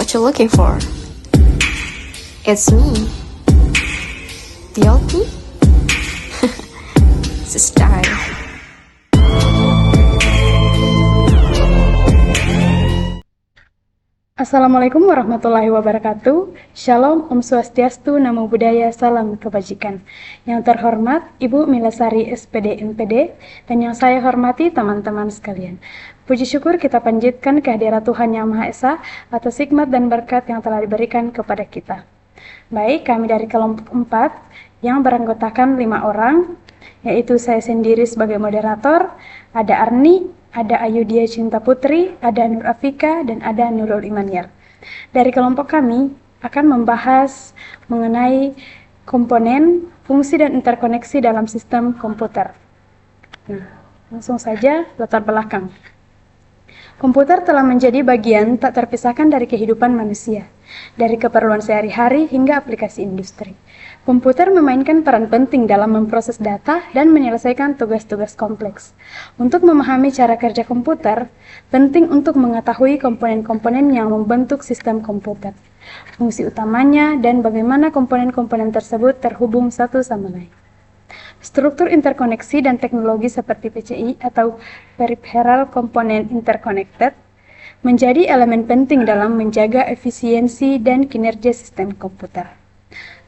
what you're looking for. It's me, DLP. It's a style. Assalamualaikum warahmatullahi wabarakatuh. Shalom, Om Swastiastu, Namo Buddhaya, Salam Kebajikan. Yang terhormat Ibu Milasari SPD NPD dan yang saya hormati teman-teman sekalian. Puji syukur kita panjatkan kehadirat Tuhan Yang Maha Esa atas hikmat dan berkat yang telah diberikan kepada kita. Baik, kami dari kelompok 4 yang beranggotakan 5 orang, yaitu saya sendiri sebagai moderator, ada Arni, ada Ayudia Cinta Putri, ada Nur Afika, dan ada Nurul Imaniar. Dari kelompok kami akan membahas mengenai komponen, fungsi, dan interkoneksi dalam sistem komputer. Nah, langsung saja latar belakang. Komputer telah menjadi bagian tak terpisahkan dari kehidupan manusia, dari keperluan sehari-hari hingga aplikasi industri. Komputer memainkan peran penting dalam memproses data dan menyelesaikan tugas-tugas kompleks. Untuk memahami cara kerja komputer, penting untuk mengetahui komponen-komponen yang membentuk sistem komputer, fungsi utamanya, dan bagaimana komponen-komponen tersebut terhubung satu sama lain. Struktur interkoneksi dan teknologi seperti PCI atau Peripheral Component Interconnected menjadi elemen penting dalam menjaga efisiensi dan kinerja sistem komputer.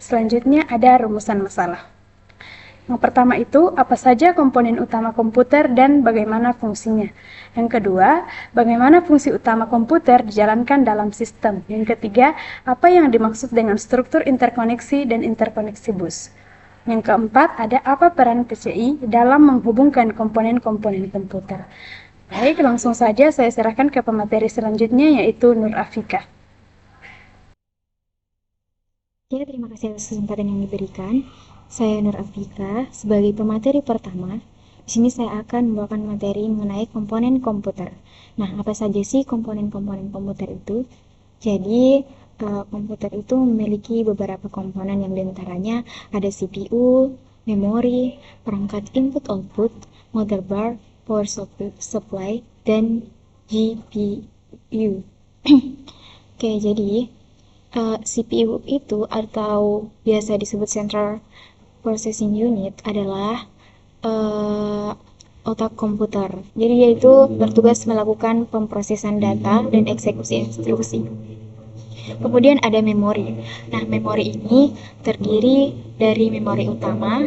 Selanjutnya ada rumusan masalah. Yang pertama itu, apa saja komponen utama komputer dan bagaimana fungsinya. Yang kedua, bagaimana fungsi utama komputer dijalankan dalam sistem. Yang ketiga, apa yang dimaksud dengan struktur interkoneksi dan interkoneksi bus. Yang keempat, ada apa peran PCI dalam menghubungkan komponen-komponen komputer. Baik, langsung saja saya serahkan ke pemateri selanjutnya, yaitu Nur Afika. Ya, terima kasih atas kesempatan yang diberikan. Saya Nur Afika, sebagai pemateri pertama. Di sini saya akan membawakan materi mengenai komponen komputer. Nah, apa saja sih komponen-komponen komputer itu? Jadi, komputer itu memiliki beberapa komponen yang diantaranya ada CPU, memori, perangkat input-output, motherboard, power supply, dan GPU. Oke, jadi CPU itu atau biasa disebut Central Processing Unit adalah otak komputer. Jadi yaitu bertugas melakukan pemrosesan data dan eksekusi instruksi. Kemudian ada memori. Nah, memori ini terdiri dari memori utama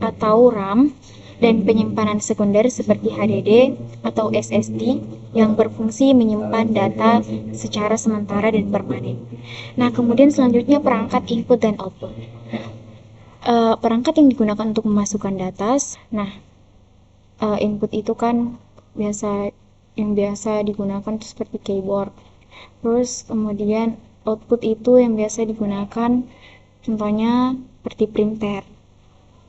atau RAM dan penyimpanan sekunder seperti HDD atau SSD yang berfungsi menyimpan data secara sementara dan permanen. Nah, kemudian selanjutnya perangkat input dan output. Perangkat yang digunakan untuk memasukkan data. Nah, input itu kan yang biasa digunakan itu seperti keyboard. Terus kemudian output itu yang biasa digunakan contohnya seperti printer.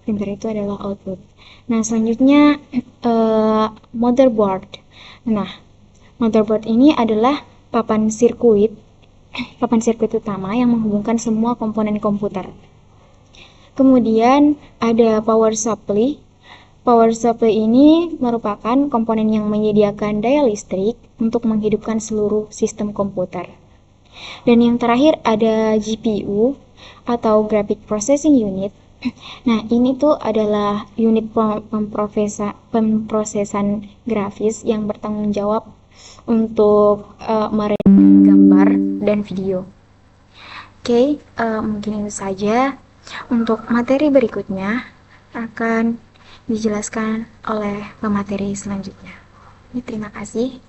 Printer itu adalah output. Nah, selanjutnya motherboard. Nah, motherboard ini adalah papan sirkuit utama yang menghubungkan semua komponen komputer. Kemudian ada power supply. Power supply ini merupakan komponen yang menyediakan daya listrik untuk menghidupkan seluruh sistem komputer. Dan yang terakhir ada GPU atau Graphic Processing Unit. Nah, ini tuh adalah unit pemrosesan grafis yang bertanggung jawab untuk merendam gambar dan video. Oke, mungkin itu saja. Untuk materi berikutnya akan dijelaskan oleh pemateri selanjutnya. Terima kasih.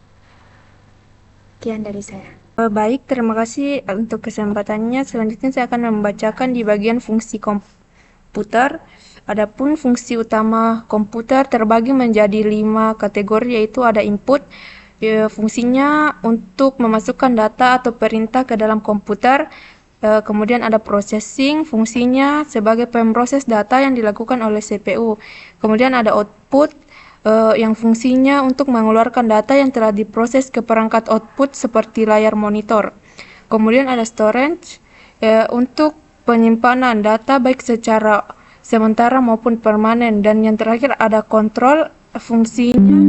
Sekian dari saya. Baik, terima kasih untuk kesempatannya. Selanjutnya saya akan membacakan di bagian fungsi komputer. Adapun fungsi utama komputer terbagi menjadi 5 kategori, yaitu ada input. Fungsinya untuk memasukkan data atau perintah ke dalam komputer. Kemudian ada processing, fungsinya sebagai pemproses data yang dilakukan oleh CPU. Kemudian ada output, yang fungsinya untuk mengeluarkan data yang telah diproses ke perangkat output seperti layar monitor. Kemudian ada storage, untuk penyimpanan data baik secara sementara maupun permanen. Dan yang terakhir ada control fungsinya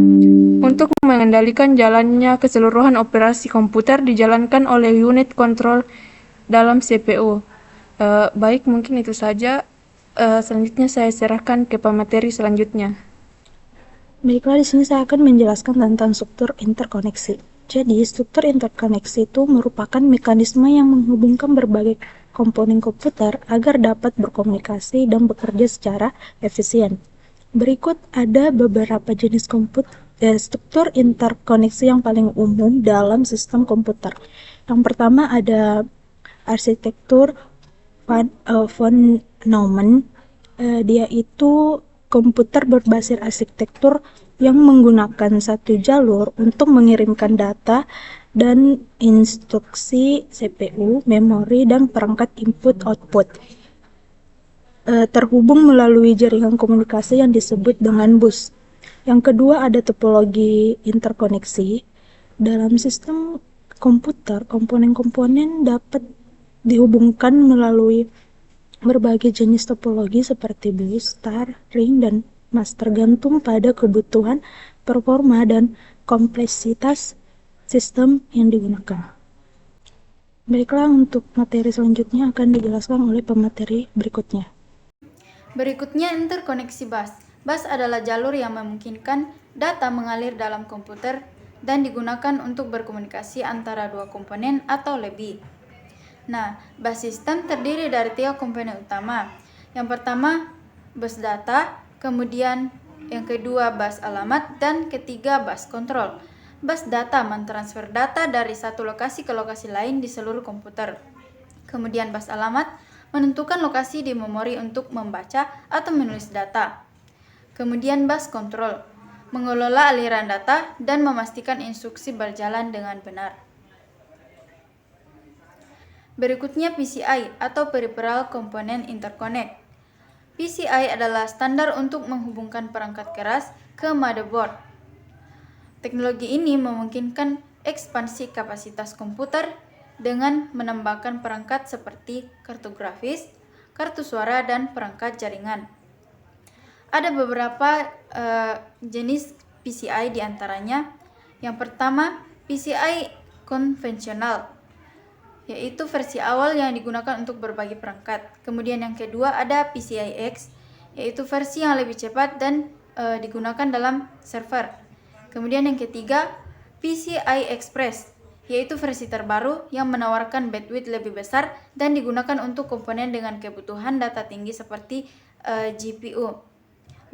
untuk mengendalikan jalannya keseluruhan operasi komputer dijalankan oleh unit kontrol dalam CPU. Baik, mungkin itu saja. Selanjutnya saya serahkan ke pemateri selanjutnya. Baiklah, di sini saya akan menjelaskan tentang struktur interkoneksi. Jadi, struktur interkoneksi itu merupakan mekanisme yang menghubungkan berbagai komponen komputer agar dapat berkomunikasi dan bekerja secara efisien. Berikut ada beberapa jenis struktur interkoneksi yang paling umum dalam sistem komputer. Yang pertama ada arsitektur von Neumann. Dia itu komputer berbasis arsitektur yang menggunakan satu jalur untuk mengirimkan data dan instruksi CPU, memori, dan perangkat input-output. Terhubung melalui jaringan komunikasi yang disebut dengan bus. Yang kedua ada topologi interkoneksi. Dalam sistem komputer, komponen-komponen dapat dihubungkan melalui berbagai jenis topologi seperti bus, star, ring, dan mass tergantung pada kebutuhan, performa, dan kompleksitas sistem yang digunakan. Baiklah, untuk materi selanjutnya akan dijelaskan oleh pemateri berikutnya. Berikutnya interkoneksi bus. Bus adalah jalur yang memungkinkan data mengalir dalam komputer dan digunakan untuk berkomunikasi antara dua komponen atau lebih. Nah, bus sistem terdiri dari 3 komponen utama. Yang pertama, bus data, kemudian yang kedua bus alamat, dan ketiga bus kontrol. Bus data mentransfer data dari satu lokasi ke lokasi lain di seluruh komputer. Kemudian bus alamat menentukan lokasi di memori untuk membaca atau menulis data. Kemudian bus kontrol mengelola aliran data dan memastikan instruksi berjalan dengan benar. Berikutnya PCI atau Peripheral Component Interconnect. PCI adalah standar untuk menghubungkan perangkat keras ke motherboard. Teknologi ini memungkinkan ekspansi kapasitas komputer dengan menambahkan perangkat seperti kartu grafis, kartu suara, dan perangkat jaringan. Ada beberapa jenis PCI diantaranya. Yang pertama, PCI konvensional, yaitu versi awal yang digunakan untuk berbagai perangkat. Kemudian yang kedua ada PCI X, yaitu versi yang lebih cepat dan digunakan dalam server. Kemudian yang ketiga, PCI Express, yaitu versi terbaru yang menawarkan bandwidth lebih besar dan digunakan untuk komponen dengan kebutuhan data tinggi seperti GPU.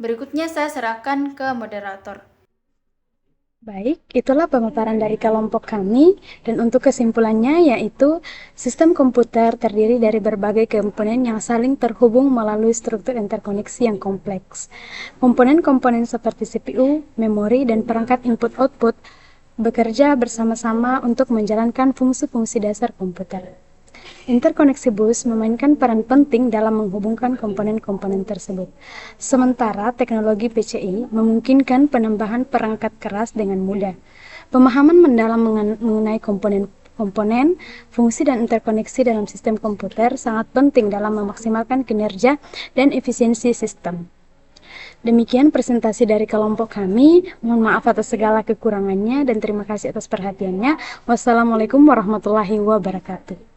Berikutnya saya serahkan ke moderator. Baik, itulah pemaparan dari kelompok kami, dan untuk kesimpulannya yaitu sistem komputer terdiri dari berbagai komponen yang saling terhubung melalui struktur interkoneksi yang kompleks. Komponen-komponen seperti CPU, memori, dan perangkat input-output bekerja bersama-sama untuk menjalankan fungsi-fungsi dasar komputer. Interkoneksi bus memainkan peran penting dalam menghubungkan komponen-komponen tersebut. Sementara teknologi PCI memungkinkan penambahan perangkat keras dengan mudah. Pemahaman mendalam mengenai komponen, fungsi, dan interkoneksi dalam sistem komputer sangat penting dalam memaksimalkan kinerja dan efisiensi sistem. Demikian presentasi dari kelompok kami. Mohon maaf atas segala kekurangannya dan terima kasih atas perhatiannya. Wassalamualaikum warahmatullahi wabarakatuh.